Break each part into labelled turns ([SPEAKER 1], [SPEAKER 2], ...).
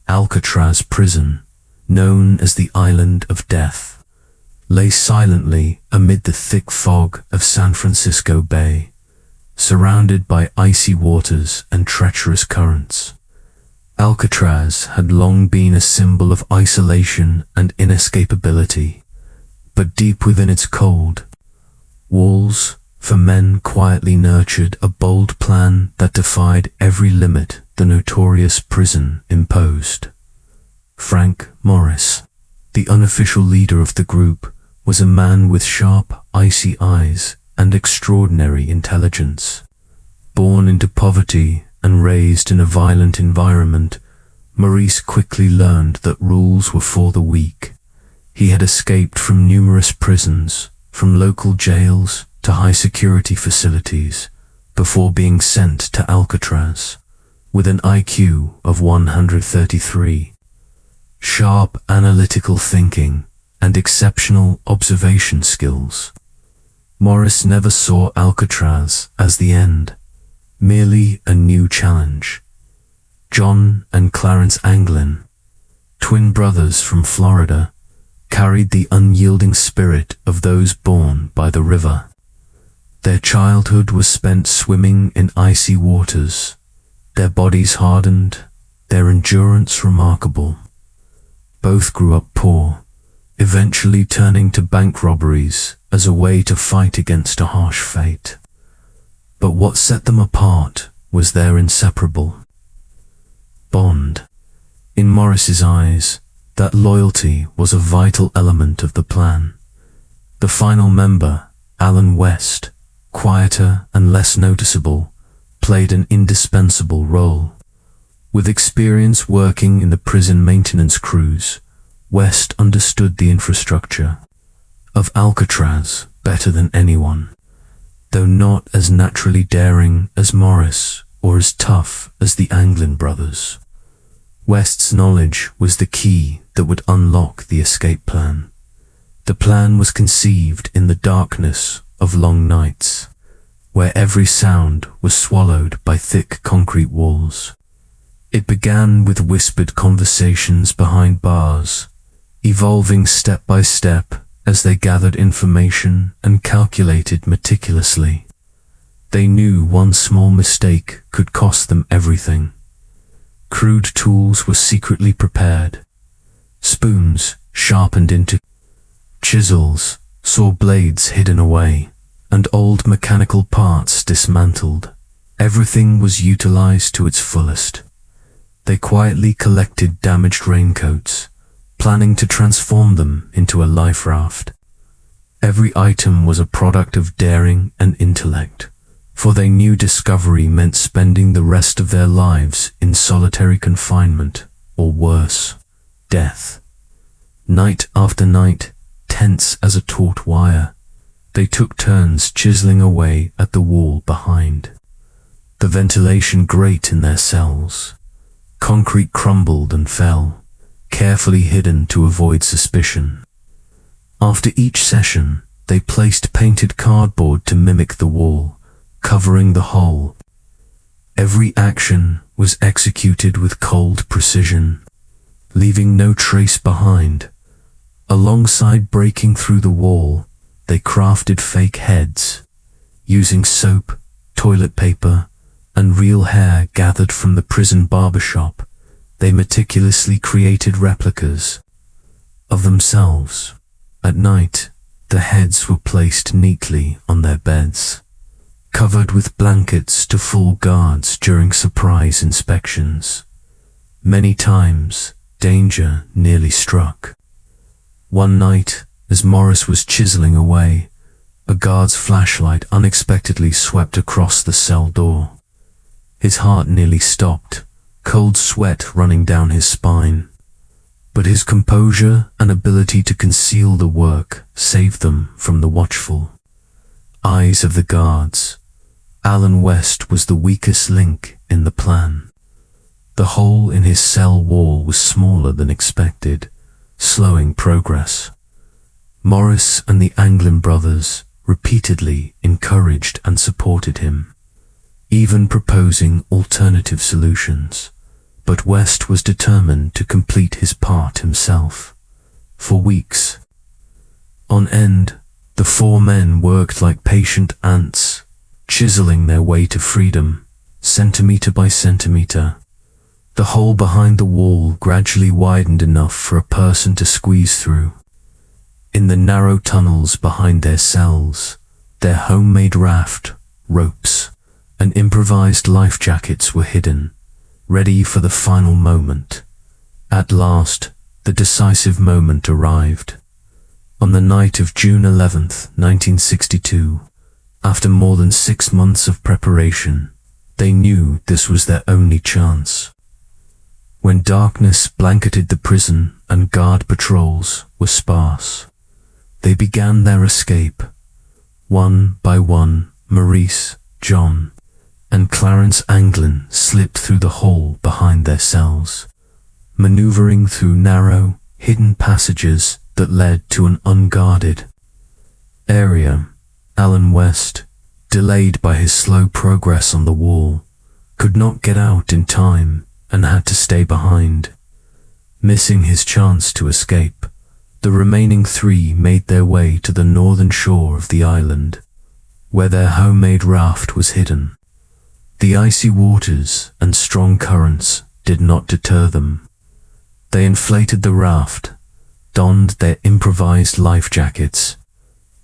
[SPEAKER 1] Alcatraz prison, known as the Island of Death, lay silently amid the thick fog of San Francisco Bay, surrounded by icy waters and treacherous currents. Alcatraz had long been a symbol of isolation and inescapability, but deep within its cold walls, for men quietly nurtured a bold plan that defied every limit the notorious prison imposed. Frank Morris, the unofficial leader of the group, was a man with sharp, icy eyes and extraordinary intelligence. Born into poverty and raised in a violent environment, Maurice quickly learned that rules were for the weak. He had escaped from numerous prisons, from local jails to high-security facilities, before being sent to Alcatraz, with an IQ of 133. Sharp analytical thinking and exceptional observation skills. Morris never saw Alcatraz as the end, merely a new challenge. John and Clarence Anglin, twin brothers from Florida, carried the unyielding spirit of those born by the river. Their childhood was spent swimming in icy waters, their bodies hardened, their endurance remarkable. Both grew up poor, eventually turning to bank robberies as a way to fight against a harsh fate. But what set them apart was their inseparable bond. In Morris's eyes, that loyalty was a vital element of the plan. The final member, Alan West, quieter and less noticeable, played an indispensable role. With experience working in the prison maintenance crews, West understood the infrastructure of Alcatraz better than anyone. Though not as naturally daring as Morris or as tough as the Anglin brothers, West's knowledge was the key that would unlock the escape plan. The plan was conceived in the darkness of long nights, where every sound was swallowed by thick concrete walls. It began with whispered conversations behind bars, evolving step by step as they gathered information and calculated meticulously. They knew one small mistake could cost them everything. Crude tools were secretly prepared. Spoons sharpened into chisels, saw blades hidden away, and old mechanical parts dismantled. Everything was utilized to its fullest. They quietly collected damaged raincoats, planning to transform them into a life raft. Every item was a product of daring and intellect, for they knew discovery meant spending the rest of their lives in solitary confinement, or worse, death. Night after night, tense as a taut wire, they took turns chiseling away at the wall behind. The ventilation grate in their cells. Concrete crumbled and fell, carefully hidden to avoid suspicion. After each session, they placed painted cardboard to mimic the wall, covering the hole. Every action was executed with cold precision, leaving no trace behind. Alongside breaking through the wall, they crafted fake heads, using soap, toilet paper, and real hair gathered from the prison barbershop. They meticulously created replicas of themselves. At night, the heads were placed neatly on their beds, covered with blankets to fool guards during surprise inspections. Many times, danger nearly struck. One night, as Morris was chiseling away, a guard's flashlight unexpectedly swept across the cell door. His heart nearly stopped, cold sweat running down his spine. But his composure and ability to conceal the work saved them from the watchful eyes of the guards. Alan West was the weakest link in the plan. The hole in his cell wall was smaller than expected, slowing progress. Morris and the Anglin brothers repeatedly encouraged and supported him, even proposing alternative solutions. But West was determined to complete his part himself. For weeks on end, the four men worked like patient ants, chiseling their way to freedom, centimeter by centimeter. The hole behind the wall gradually widened enough for a person to squeeze through. In the narrow tunnels behind their cells, their homemade raft, ropes, and improvised life jackets were hidden, ready for the final moment. At last, the decisive moment arrived. On the night of June 11th, 1962, after more than 6 months of preparation, they knew this was their only chance. When darkness blanketed the prison and guard patrols were sparse, they began their escape. One by one, Maurice, John, and Clarence Anglin slipped through the hole behind their cells, maneuvering through narrow, hidden passages that led to an unguarded area. Alan West, delayed by his slow progress on the wall, could not get out in time and had to stay behind. Missing his chance to escape, the remaining three made their way to the northern shore of the island, where their homemade raft was hidden. The icy waters and strong currents did not deter them. They inflated the raft, donned their improvised life jackets,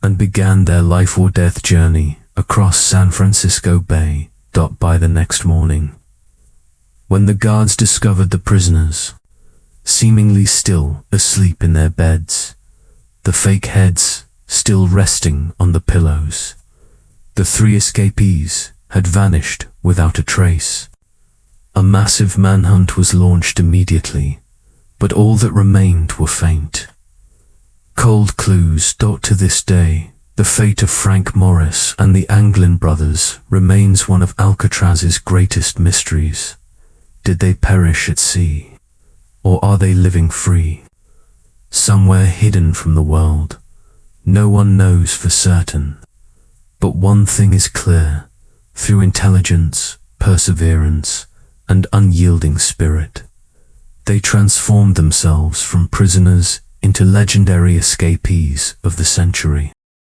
[SPEAKER 1] and began their life-or-death journey across San Francisco Bay. By the next morning, when the guards discovered the prisoners, seemingly still asleep in their beds, the fake heads still resting on the pillows, the three escapees had vanished without a trace. A massive manhunt was launched immediately, but all that remained were faint, cold clues. To this day, the fate of Frank Morris and the Anglin brothers remains one of Alcatraz's greatest mysteries. Did they perish at sea, or are they living free, somewhere hidden from the world? No one knows for certain, but one thing is clear: through intelligence, perseverance, and unyielding spirit, they transformed themselves from prisoners into legendary escapees of the century.